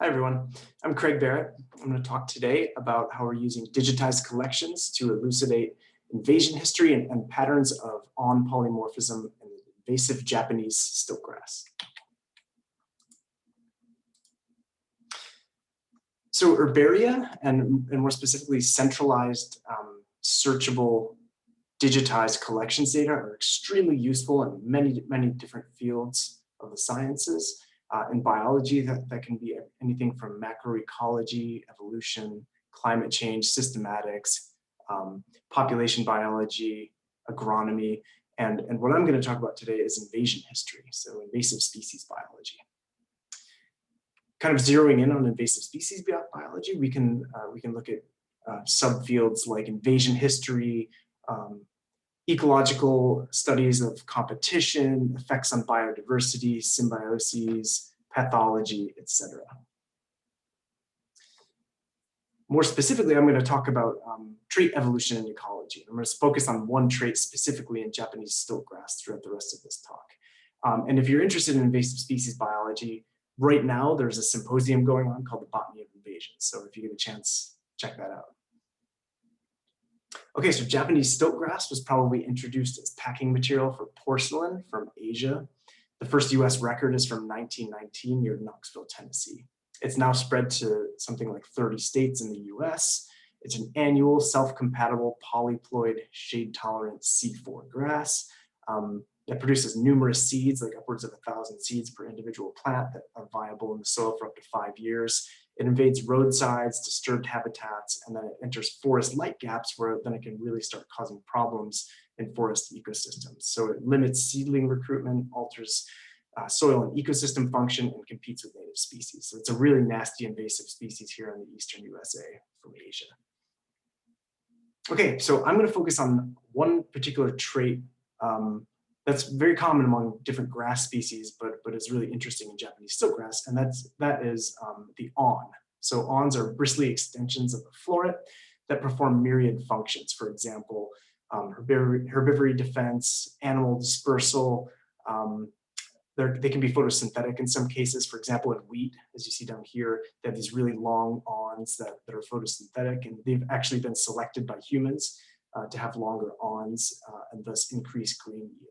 Hi everyone, I'm Craig Barrett. I'm going to talk today about how we're using digitized collections to elucidate invasion history and patterns of awn polymorphism in the invasive Japanese stiltgrass. So herbaria, and more specifically centralized searchable digitized collections data, are extremely useful in many different fields of the sciences. In biology, that can be anything from macroecology, evolution, climate change, systematics, population biology, agronomy, and what I'm going to talk about today is invasion history, so invasive species biology. Kind of zeroing in on invasive species biology, we can look at subfields like invasion history, ecological studies of competition, effects on biodiversity, symbioses, pathology, etc. More specifically, I'm going to talk about trait evolution and ecology. I'm going to focus on one trait specifically in Japanese stiltgrass throughout the rest of this talk. And if you're interested in invasive species biology, right now there's a symposium going on called the Botany of Invasion. So if you get a chance, check that out. Okay, so Japanese stiltgrass was probably introduced as packing material for porcelain from Asia. The first US record is from 1919 near Knoxville, Tennessee. It's now spread to something like 30 states in the US. It's an annual self-compatible polyploid shade-tolerant C4 grass that produces numerous seeds, like upwards of 1,000 seeds per individual plant that are viable in the soil for up to 5 years. It invades roadsides, disturbed habitats, and then it enters forest light gaps where then it can really start causing problems in forest ecosystems. So it limits seedling recruitment, alters soil and ecosystem function, and competes with native species. So it's a really nasty invasive species here in the eastern USA from Asia. Okay, so I'm going to focus on one particular trait that's very common among different grass species, but is really interesting in Japanese stiltgrass, and that is the awn. So awns are bristly extensions of the floret that perform myriad functions. For example, herbivory defense, animal dispersal. They can be photosynthetic in some cases. For example, in wheat, as you see down here, they have these really long awns that are photosynthetic, and they've actually been selected by humans to have longer awns and thus increase grain yield.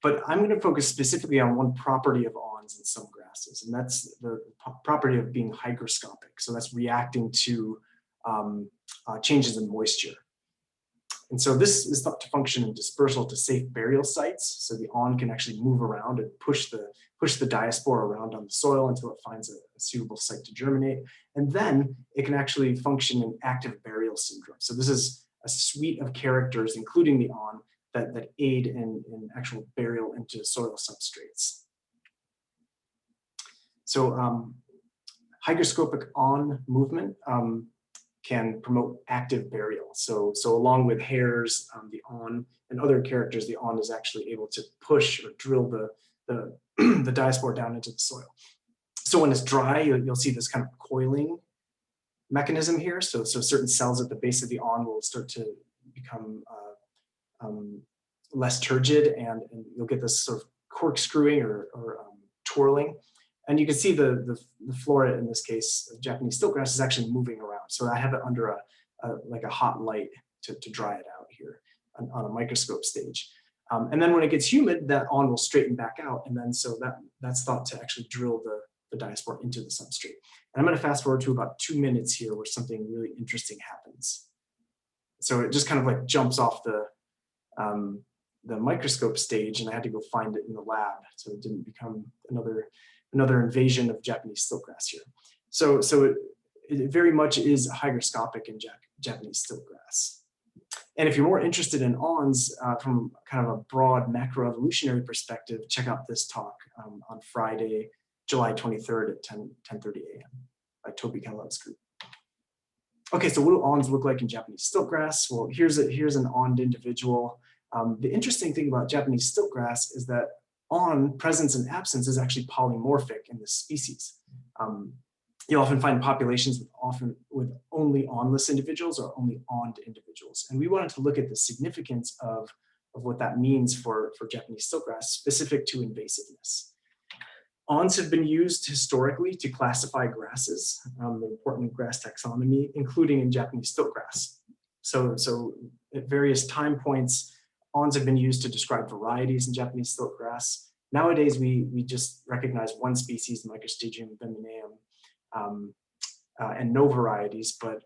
But I'm going to focus specifically on one property of awns in some grasses, and that's the property of being hygroscopic. So that's reacting to changes in moisture. And so this is thought to function in dispersal to safe burial sites. So the awn can actually move around and push the diaspora around on the soil until it finds a suitable site to germinate. And then it can actually function in active burial syndrome. So this is a suite of characters, including the awn, that aid in actual burial into soil substrates. So hygroscopic awn movement can promote active burial. So along with hairs, the awn, and other characters, the awn is actually able to push or drill the diaspora down into the soil. So when it's dry, you'll see this kind of coiling mechanism here. So certain cells at the base of the awn will start to become less turgid, and you'll get this sort of corkscrewing or twirling. And you can see the floret, in this case, of Japanese stiltgrass, is actually moving around. So I have it under like a hot light to dry it out here on a microscope stage. And then when it gets humid, that awn will straighten back out. And then so that's thought to actually drill the diaspora into the substrate. And I'm going to fast forward to about 2 minutes here where something really interesting happens. So it just kind of like jumps off the microscope stage, and I had to go find it in the lab so it didn't become another invasion of Japanese stiltgrass here. So it very much is hygroscopic in Japanese stiltgrass. And if you're more interested in awns from kind of a broad macroevolutionary perspective, check out this talk on Friday, July 23rd at 10:30 a.m. by Toby Kellogg's group. Okay, so what do awns look like in Japanese stiltgrass? Well, here's an awned individual. The interesting thing about Japanese stiltgrass is that awn presence and absence is actually polymorphic in this species. You often find populations with only awnless individuals or only awned individuals. And we wanted to look at the significance of what that means for Japanese stiltgrass specific to invasiveness. Awns have been used historically to classify grasses, the important grass taxonomy, including in Japanese stiltgrass. So at various time points, awns have been used to describe varieties in Japanese stiltgrass. Nowadays, we just recognize one species, Microstygium femineum, and no varieties, but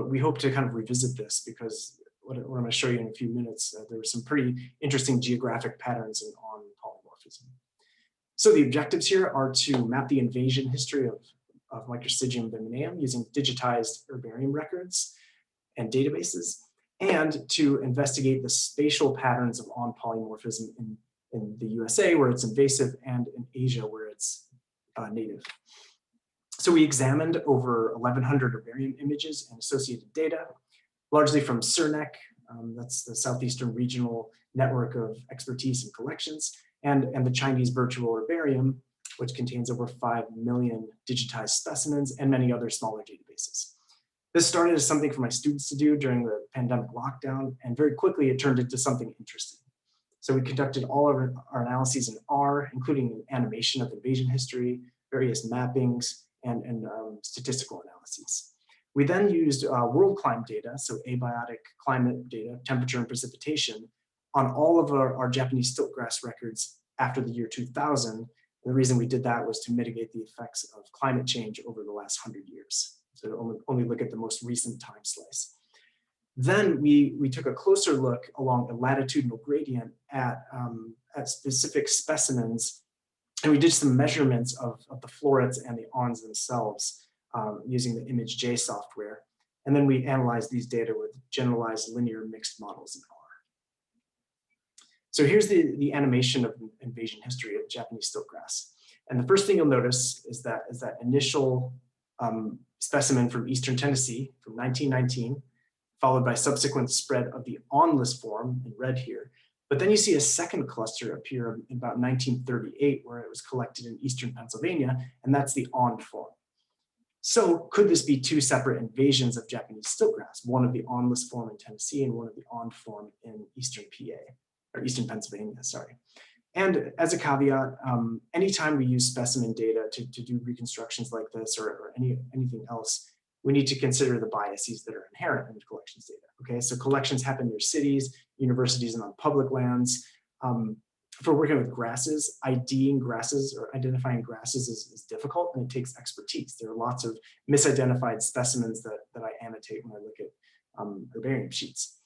we hope to kind of revisit this because what I'm going to show you in a few minutes, there were some pretty interesting geographic patterns in awn polymorphism. So the objectives here are to map the invasion history of Microstygium femineum using digitized herbarium records and databases, and to investigate the spatial patterns of awn polymorphism in the USA, where it's invasive, and in Asia, where it's native. So we examined over 1,100 herbarium images and associated data, largely from CERNEC, that's the Southeastern Regional Network of Expertise and Collections, and the Chinese Virtual Herbarium, which contains over 5 million digitized specimens and many other smaller databases. This started as something for my students to do during the pandemic lockdown, and very quickly it turned into something interesting. So we conducted all of our analyses in R, including an animation of invasion history, various mappings, and statistical analyses. We then used world climate data, so abiotic climate data, temperature and precipitation, on all of our Japanese stiltgrass records after the year 2000. And the reason we did that was to mitigate the effects of climate change over the last 100 years. So to only look at the most recent time slice. Then we took a closer look along a latitudinal gradient at specific specimens, and we did some measurements of the florets and the awns themselves using the ImageJ software. And then we analyzed these data with generalized linear mixed models in R. So here's the animation of invasion history of Japanese stiltgrass. And the first thing you'll notice is that initial specimen from Eastern Tennessee from 1919, followed by subsequent spread of the awnless form in red here. But then you see a second cluster appear in about 1938, where it was collected in Eastern Pennsylvania, and that's the awned form. So could this be two separate invasions of Japanese stiltgrass, one of the awnless form in Tennessee and one of the awned form in Eastern PA, or Eastern Pennsylvania, sorry. And as a caveat, anytime we use specimen data to do reconstructions like this or anything else, we need to consider the biases that are inherent in the collections data, okay? So collections happen near cities, universities, and on public lands. For working with grasses, IDing grasses or identifying grasses is difficult, and it takes expertise. There are lots of misidentified specimens that I annotate when I look at herbarium sheets.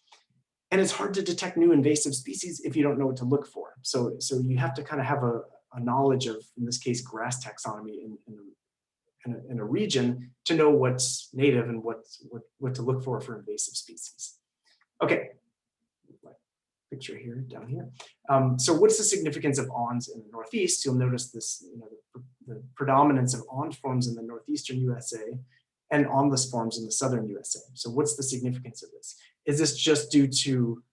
And it's hard to detect new invasive species if you don't know what to look for. So you have to kind of have a knowledge of, in this case, grass taxonomy in a region to know what's native and what to look for invasive species. Okay, picture here, down here. So what's the significance of awns in the Northeast? You'll notice this, the predominance of awned forms in the Northeastern USA and awnless forms in the Southern USA. So what's the significance of this? Is this just due to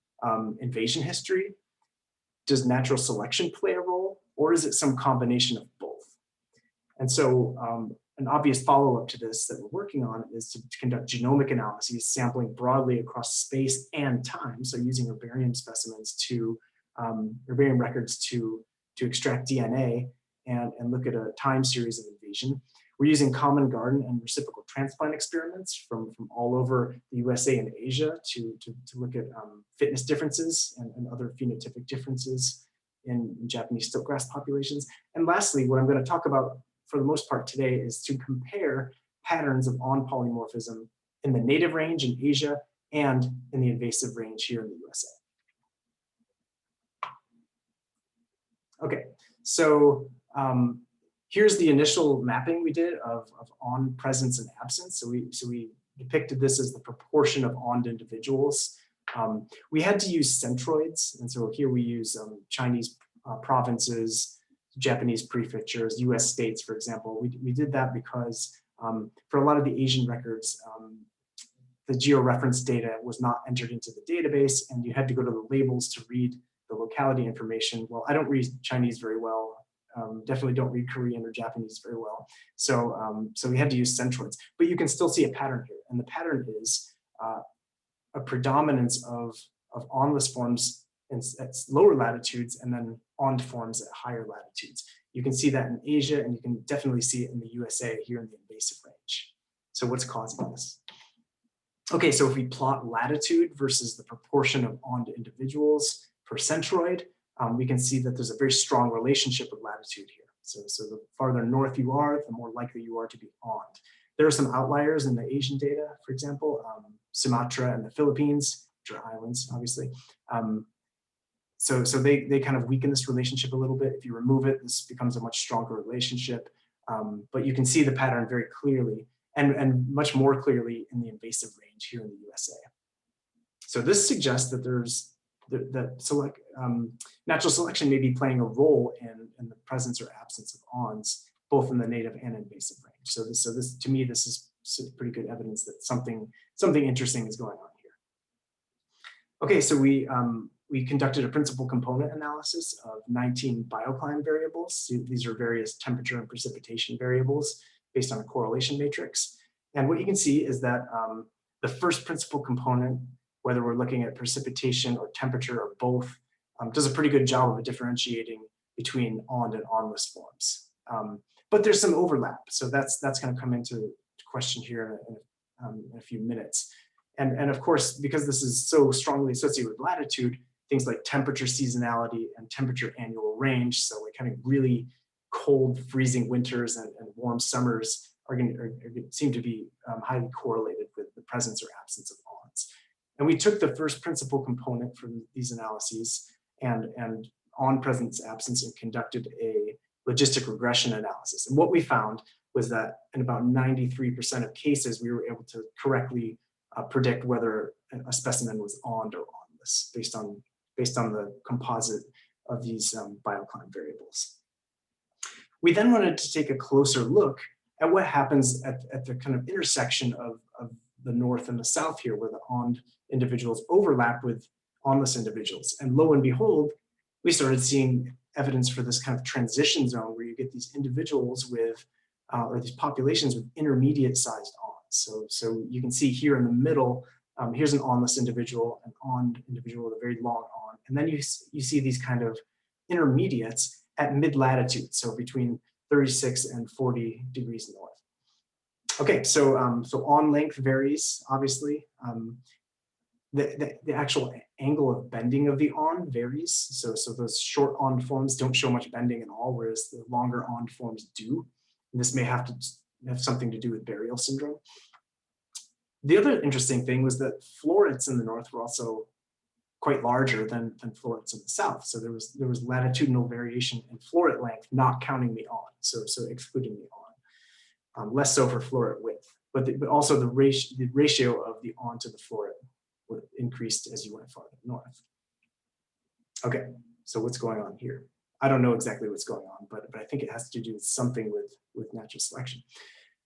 invasion history? Does natural selection play a role? Or is it some combination of both? And so an obvious follow-up to this that we're working on is to conduct genomic analyses, sampling broadly across space and time. So using herbarium specimens herbarium records to extract DNA and look at a time series of invasion. We're using common garden and reciprocal transplant experiments from all over the USA and Asia to look at fitness differences and other phenotypic differences in Japanese stiltgrass populations. And lastly, what I'm going to talk about for the most part today is to compare patterns of awn polymorphism in the native range in Asia and in the invasive range here in the USA. Okay, so here's the initial mapping we did of awn presence and absence. So we depicted this as the proportion of awned individuals. We had to use centroids, and so here we use Chinese provinces, Japanese prefectures, US states, for example. We did that because for a lot of the Asian records, the georeference data was not entered into the database, and you had to go to the labels to read the locality information. Well, I don't read Chinese very well. Definitely don't read Korean or Japanese very well. So, so we had to use centroids, but you can still see a pattern here. And the pattern is a predominance of awnless forms at lower latitudes and then OND forms at higher latitudes. You can see that in Asia, and you can definitely see it in the USA here in the invasive range. So what's causing this? Okay, so if we plot latitude versus the proportion of OND individuals per centroid, we can see that there's a very strong relationship with latitude here. So the farther north you are, the more likely you are to be OND. There are some outliers in the Asian data, for example, Sumatra and the Philippines, which are islands, obviously. So they kind of weaken this relationship a little bit. If you remove it, this becomes a much stronger relationship. But you can see the pattern very clearly and much more clearly in the invasive range here in the USA. So this suggests that natural selection may be playing a role in the presence or absence of ONDs, both in the native and invasive range. So this to me, this is pretty good evidence that something interesting is going on here. Okay, so we conducted a principal component analysis of 19 bioclimate variables. These are various temperature and precipitation variables based on a correlation matrix. And what you can see is that the first principal component, whether we're looking at precipitation or temperature or both, does a pretty good job of differentiating between OND and ONDless forms. But there's some overlap, so that's going to come into question here in a few minutes. And of course, because this is so strongly associated with latitude, things like temperature seasonality and temperature annual range, so like having really cold, freezing winters and warm summers are going to seem to be highly correlated with the presence or absence of ONDs. And we took the first principal component from these analyses and OND presence absence and conducted a logistic regression analysis. And what we found was that in about 93% of cases, we were able to correctly predict whether a specimen was OND or ONDless based on the composite of these bioclimate variables. We then wanted to take a closer look at what happens at the kind of intersection of the north and the south here, where the OND individuals overlap with ONDless individuals. And lo and behold, we started seeing evidence for this kind of transition zone where you get these individuals with, or these populations with intermediate sized ONDs. So you can see here in the middle, here's an ONDless individual, an OND individual with a very long OND. And then you see these kind of intermediates at mid-latitude, so between 36 and 40 degrees north. Okay, so OND length varies, obviously. The actual angle of bending of the OND varies. So those short OND forms don't show much bending at all, whereas the longer OND forms do. And this may have something to do with burial syndrome. The other interesting thing was that florets in the north were also quite larger than florets in the south. So there was latitudinal variation in floret length, not counting the OND, so excluding the OND. Less so for floret width, but also the ratio of the OND to the floret increased as you went farther north. Okay, so what's going on here? I don't know exactly what's going on, but I think it has to do with something with natural selection.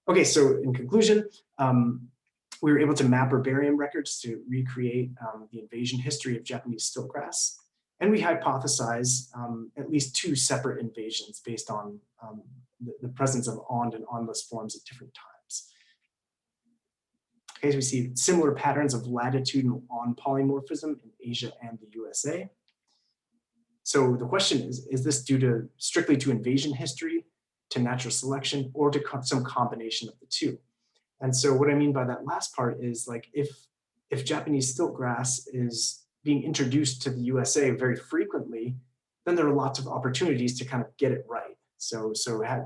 Okay, so in conclusion, we were able to map herbarium records to recreate the invasion history of Japanese stiltgrass. And we hypothesize at least 2 separate invasions based on the presence of OND and ONDless forms at different times. Okay, so we see similar patterns of latitudinal OND polymorphism in Asia and the USA. So the question is this due strictly to invasion history, to natural selection, or to some combination of the two? And so what I mean by that last part is, like, if Japanese stiltgrass is being introduced to the USA very frequently, then there are lots of opportunities to kind of get it right. So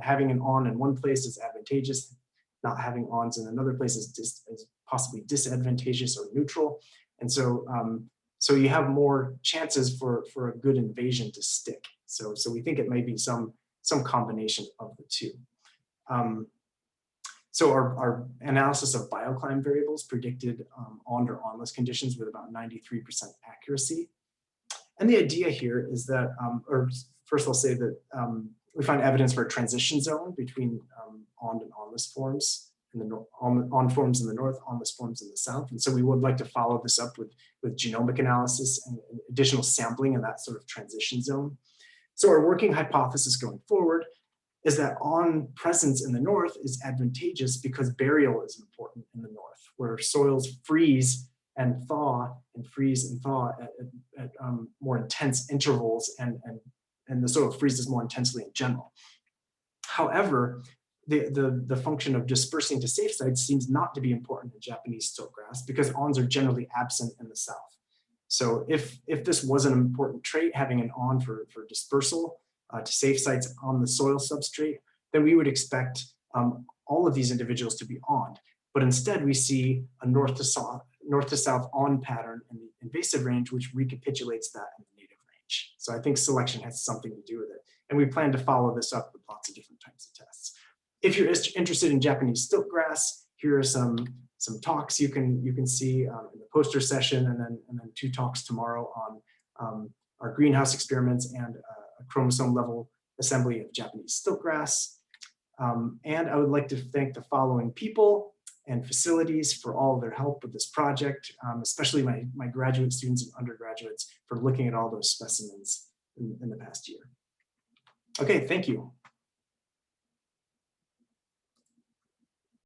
having an OND in one place is advantageous, not having ONDs in another place is possibly disadvantageous or neutral. And so you have more chances for a good invasion to stick. So we think it may be some combination of the two. So our analysis of bioclimate variables predicted OND or ONDless conditions with about 93% accuracy. And the idea here is that, or first I'll say that we find evidence for a transition zone between OND and ONDless forms, OND forms in the north, ONDless forms in the south. And so we would like to follow this up with genomic analysis and additional sampling in that sort of transition zone. So our working hypothesis going forward is that OND presence in the north is advantageous because burial is important in the north, where soils freeze and thaw and freeze and thaw at more intense intervals, and the soil freezes more intensely in general. However, the function of dispersing to safe sites seems not to be important in Japanese stiltgrass because awns are generally absent in the south. So if this was an important trait, having an awn for dispersal to safe sites on the soil substrate, then we would expect all of these individuals to be awned. But instead, we see a north to south awn pattern in the invasive range, which recapitulates that in the native range. So I think selection has something to do with it. And we plan to follow this up with lots of different types of tests. If you're interested in Japanese stiltgrass, here are some talks you can see in the poster session, and then 2 talks tomorrow on our greenhouse experiments and a chromosome level assembly of Japanese stiltgrass. And I would like to thank the following people and facilities for all of their help with this project, especially my graduate students and undergraduates for looking at all those specimens in the past year. Okay, thank you.